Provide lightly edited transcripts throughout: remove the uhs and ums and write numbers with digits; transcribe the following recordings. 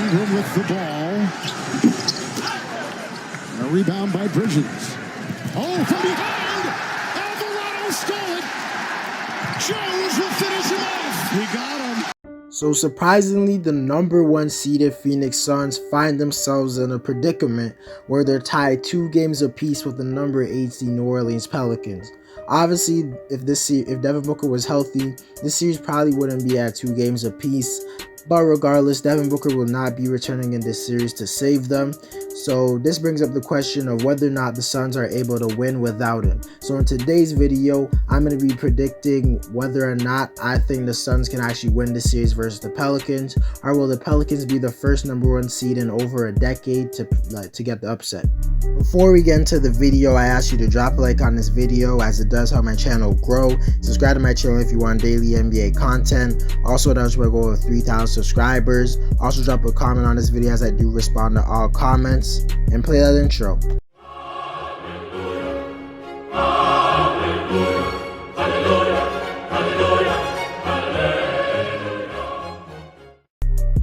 Ingram with the ball. A rebound by Bridges. Oh, from behind! Alvarado stole it! Jones will finish him off! We got him! So surprisingly, the number 1 seeded Phoenix Suns find themselves in a predicament where they're tied 2 games apiece with the number 8 seed New Orleans Pelicans. Obviously, if Devin Booker was healthy, this series probably wouldn't be at 2 games apiece. But regardless, Devin Booker will not be returning in this series to save them. So this brings up the question of whether or not the Suns are able to win without him. So in today's video, I'm going to be predicting whether or not I think the Suns can actually win this series versus the Pelicans, or will the Pelicans be the first number 1 seed in over a decade to get the upset. Before we get into the video, I ask you to drop a like on this video as it does help my channel grow. Subscribe to my channel if you want daily NBA content. Also, that's where I go over 3,000 subscribers. Also, drop a comment on this video as I do respond to all comments. And play that intro.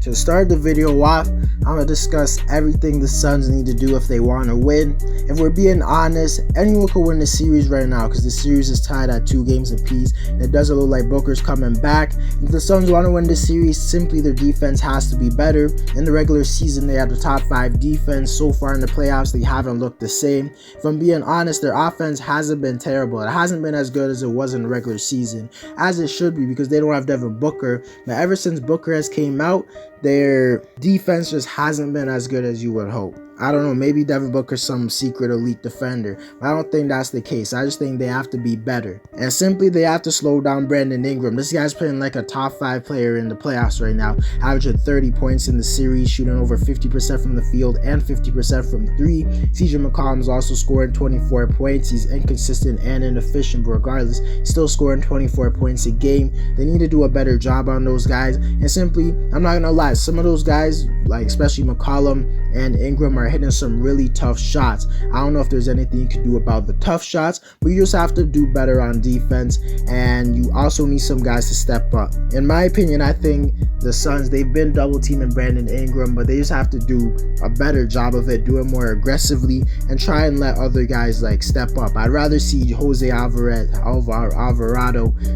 To start the video off, I'm going to discuss everything the Suns need to do if they want to win. If we're being honest, anyone could win the series right now because the series is tied at 2 games apiece, and it doesn't look like Booker's coming back. If the Suns want to win the series, simply their defense has to be better. In the regular season, they have the top 5 defense. So far in the playoffs, they haven't looked the same. If I'm being honest, their offense hasn't been terrible. It hasn't been as good as it was in the regular season, as it should be because they don't have Devin Booker. But ever since Booker has came out, their defense just hasn't been as good as you would hope. I don't know, maybe Devin Booker's some secret elite defender, but I don't think that's the case. I just think they have to be better. And simply, they have to slow down Brandon Ingram. This guy's playing like a top 5 player in the playoffs right now, averaging 30 points in the series, shooting over 50% from the field and 50% from 3. CJ McCollum's also scoring 24 points. He's inconsistent and inefficient, but regardless, he's still scoring 24 points a game. They need to do a better job on those guys. And simply, I'm not gonna lie, some of those guys, like especially McCollum and Ingram, are hitting some really tough shots. I don't know if there's anything you can do about the tough shots, but you just have to do better on defense, and you also need some guys to step up. In my opinion, I think the Suns, they've been double teaming Brandon Ingram, but they just have to do a better job of it, do it more aggressively, and try and let other guys like step up. I'd rather see Jose Alvarado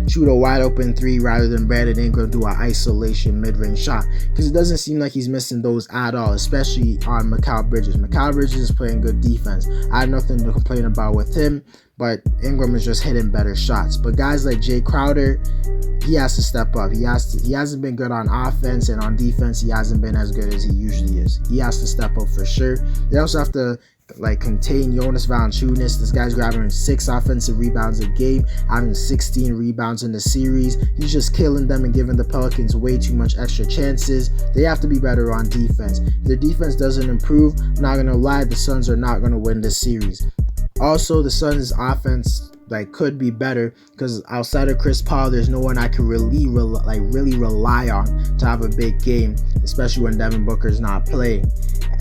shoot a wide open 3 rather than Brandon Ingram do an isolation mid-range shot, because it doesn't seem like he's missing those at all, especially on Mikal Bridges. Mikal Bridges is playing good defense. I have nothing to complain about with him, but Ingram is just hitting better shots. But guys like Jay Crowder, he has to step up. He hasn't been good on offense, and on defense he hasn't been as good as he usually is. He has to step up for sure. They also have to contain Jonas Valanciunas. This guy's grabbing 6 offensive rebounds a game, having 16 rebounds in the series. He's just killing them and giving the Pelicans way too much extra chances. They have to be better on defense. If their defense doesn't improve, I'm not gonna lie, the Suns are not gonna win this series. Also, the Suns' offense could be better because outside of Chris Paul, there's no one I could really rely on to have a big game, especially when Devin Booker's not playing.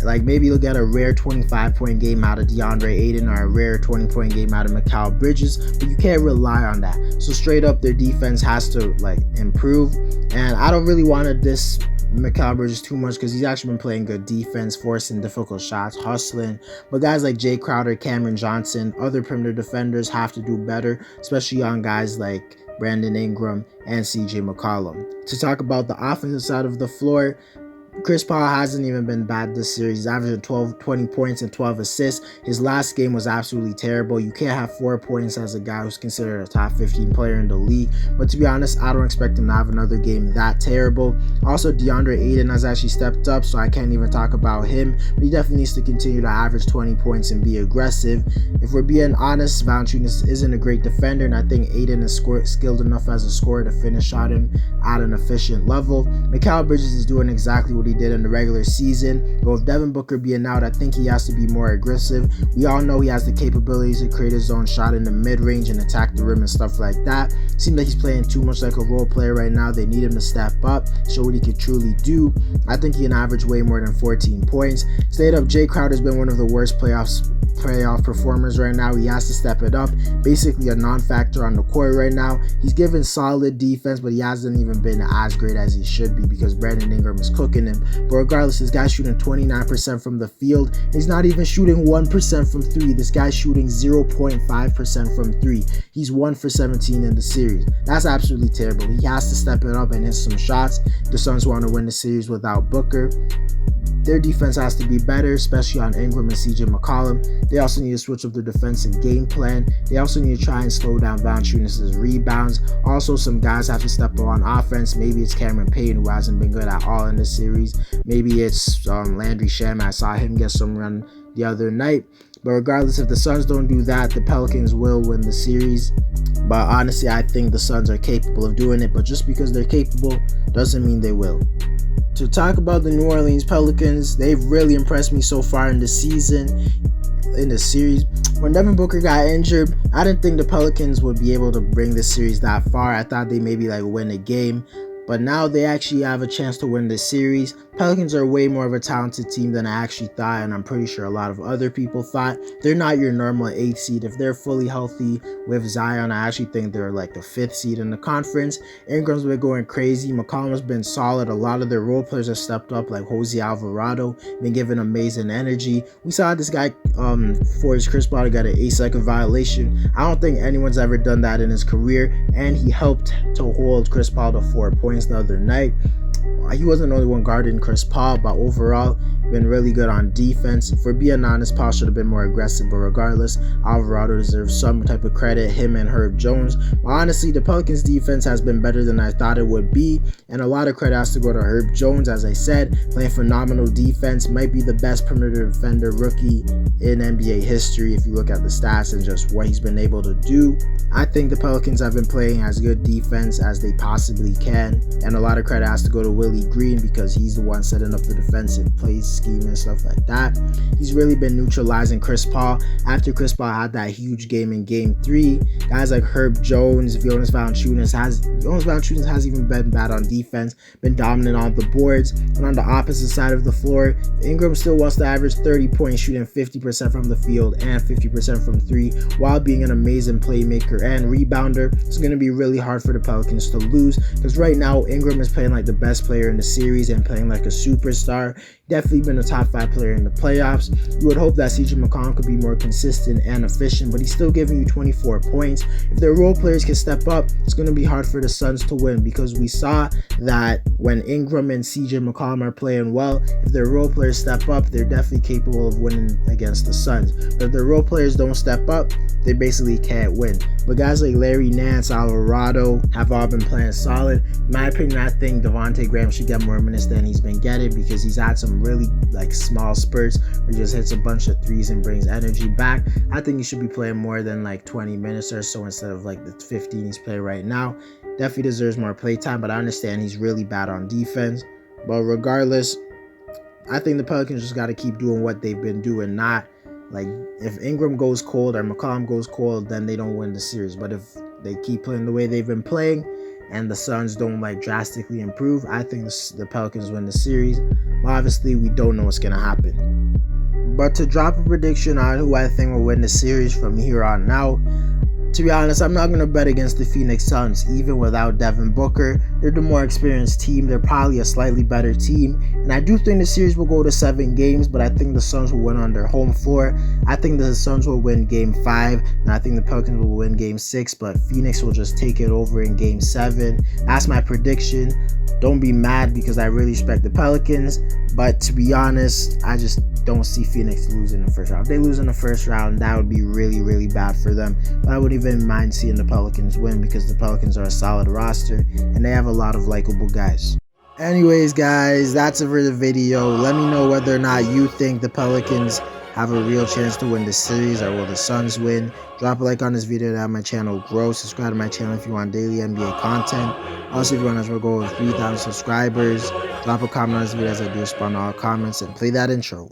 Maybe you'll get a rare 25-point game out of DeAndre Ayton or a rare 20-point game out of Mikal Bridges, but you can't rely on that. So straight up, their defense has to improve, and I don't really want to diss Mikal Bridges too much because he's actually been playing good defense, forcing difficult shots, hustling. But guys like Jay Crowder, Cameron Johnson, other perimeter defenders have to do better, especially on guys like Brandon Ingram and CJ McCollum. To talk about the offensive side of the floor, Chris Paul hasn't even been bad this series. He's averaging 20 points and 12 assists. His last game was absolutely terrible. You can't have 4 points as a guy who's considered a top 15 player in the league. But to be honest, I don't expect him to have another game that terrible. Also, DeAndre Ayton has actually stepped up, so I can't even talk about him. But he definitely needs to continue to average 20 points and be aggressive. If we're being honest, Valanciunas isn't a great defender, and I think Ayton is skilled enough as a scorer to finish on him at an efficient level. Mikal Bridges is doing exactly what he did in the regular season, but with Devin Booker being out, I think he has to be more aggressive. We all know he has the capabilities to create his own shot in the mid-range and attack the rim and stuff like that. Seems like he's playing too much like a role player right now. They need him to step up, show what he could truly do. I think he can average way more than 14 points. Straight up, Jay Crowder's been one of the worst playoff performers right now. He has to step it up. Basically a non-factor on the court right now. He's given solid defense, but he hasn't even been as great as he should be because Brandon Ingram is cooking him. him. But regardless, this guy's shooting 29% from the field. He's not even shooting 1% from 3. This guy's shooting 0.5% from 3. He's 1 for 17 in the series. That's absolutely terrible. He has to step it up and hit some shots. The Suns want to win the series without Booker. Their defense has to be better, especially on Ingram and CJ McCollum. They also need to switch up their defensive game plan. They also need to try and slow down Valanciunas' rebounds. Also, some guys have to step up on offense. Maybe it's Cameron Payne, who hasn't been good at all in this series. Maybe it's Landry Shamet. I saw him get some run the other night. But regardless, if the Suns don't do that, the Pelicans will win the series. But honestly, I think the Suns are capable of doing it. But just because they're capable doesn't mean they will. To talk about the New Orleans Pelicans, they've really impressed me so far in the season, in the series. When Devin Booker got injured, I didn't think the Pelicans would be able to bring this series that far. I thought they maybe win a game. But now they actually have a chance to win this series. Pelicans are way more of a talented team than I actually thought, and I'm pretty sure a lot of other people thought. They're not your normal 8th seed. If they're fully healthy with Zion, I actually think they're the 5th seed in the conference. Ingram's been going crazy. McCollum's been solid. A lot of their role players have stepped up, like Jose Alvarado, been giving amazing energy. We saw this guy force Chris Paul to get an 8-second violation. I don't think anyone's ever done that in his career, and he helped to hold Chris Paul to 4 points the other night. He wasn't the only one guarding Chris Paul, but overall, been really good on defense. For being honest, Paul should have been more aggressive, but regardless, Alvarado deserves some type of credit, him and Herb Jones. But honestly, the Pelicans defense has been better than I thought it would be, and a lot of credit has to go to Herb Jones. As I said, playing phenomenal defense, might be the best perimeter defender rookie in NBA history if you look at the stats and just what he's been able to do. I think the Pelicans have been playing as good defense as they possibly can, and a lot of credit has to go to Willie Green because he's the one setting up the defensive plays, scheme, and stuff like that. He's really been neutralizing Chris Paul. After Chris Paul had that huge game in Game 3, guys like Herb Jones, Jonas Valanciunas has even been bad on defense, been dominant on the boards. And on the opposite side of the floor, Ingram still wants to average 30 points, shooting 50% from the field and 50% from 3, while being an amazing playmaker and rebounder. It's going to be really hard for the Pelicans to lose, because right now Ingram is playing like the best player in the series and playing like a superstar. Definitely been a top 5 player in the playoffs. You would hope that CJ McCollum could be more consistent and efficient, but he's still giving you 24 points. If their role players can step up, it's going to be hard for the Suns to win, because we saw that when Ingram and CJ McCollum are playing well, if their role players step up, they're definitely capable of winning against the Suns. But if their role players don't step up, they basically can't win. But guys like Larry Nance, Alvarado have all been playing solid. In my opinion, I think Devontae Graham should get more minutes than he's been getting, because he's had some really small spurts where he just hits a bunch of threes and brings energy back. I think he should be playing more than 20 minutes or so instead of the 15 he's playing right now. Definitely deserves more play time, but I understand he's really bad on defense. But regardless, I think the Pelicans just got to keep doing what they've been doing. Not if Ingram goes cold or McCollum goes cold, then they don't win the series. But if they keep playing the way they've been playing and the Suns don't drastically improve, I think the Pelicans win the series. But obviously, we don't know what's going to happen. But to drop a prediction on who I think will win the series from here on out, to be honest, I'm not going to bet against the Phoenix Suns, even without Devin Booker. They're the more experienced team. They're probably a slightly better team. And I do think the series will go to 7 games, but I think the Suns will win on their home floor. I think the Suns will win Game 5, and I think the Pelicans will win Game 6, but Phoenix will just take it over in Game 7. That's my prediction. Don't be mad, because I really respect the Pelicans, but to be honest, I just don't see Phoenix losing in the first round. If they lose in the first round, that would be really, really bad for them. But I wouldn't even mind seeing the Pelicans win, because the Pelicans are a solid roster and they have a lot of likable guys. Anyways, guys, that's it for the video. Let me know whether or not you think the Pelicans have a real chance to win the series, or will the Suns win. Drop a like on this video to help my channel grow. Subscribe to my channel if you want daily NBA content. Also, if you want us to go over 3,000 subscribers, drop a comment on this video as I do respond to all comments, and play that intro.